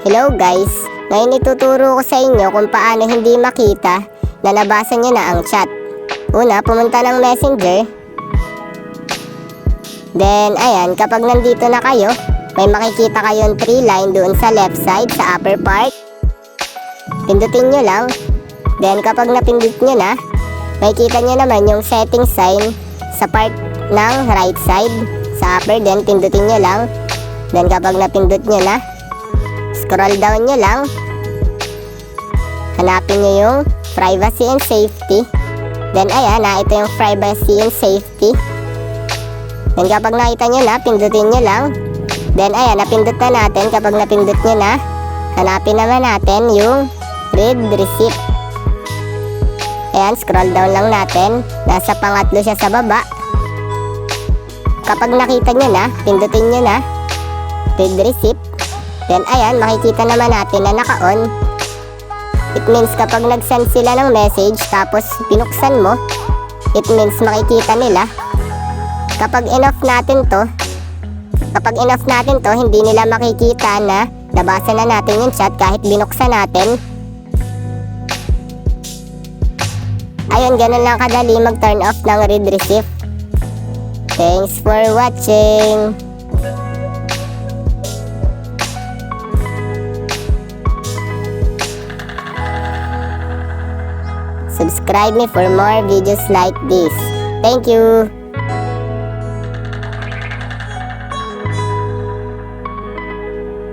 Hello guys, ngayon ituturo ko sa inyo kung paano hindi makita na nabasa nyo na ang chat. Una, pumunta ng messenger. Then, ayan, kapag nandito na kayo, may makikita kayong 3 line doon sa left side, sa upper part. Pindutin nyo lang. Then, kapag napindut nyo na, makikita nyo naman yung setting sign sa part ng right side, sa upper. Then, pindutin nyo lang. Then, kapag napindut nyo na, scroll down nyo lang. Hanapin nyo yung privacy and safety. Then ayan ito yung privacy and safety. Then kapag nakita nyo na, pindutin nyo lang. Then ayan, napindut na natin. Kapag napindut nyo na, hanapin naman natin yung read receipt. Ayan, scroll down lang natin. Nasa pangatlo siya sa baba. Kapag nakita nyo na, pindutin nyo na read receipt. Then ayan, makikita naman natin na naka-on. It means kapag nag-send sila ng message tapos binuksan mo, it means makikita nila. Kapag in-off natin to, hindi nila makikita na nabasa na natin yung chat kahit binuksan natin. Ayun, ganun lang kadali mag-turn off ng read receipt. Thanks for watching. Subscribe me for more videos like this. Thank you.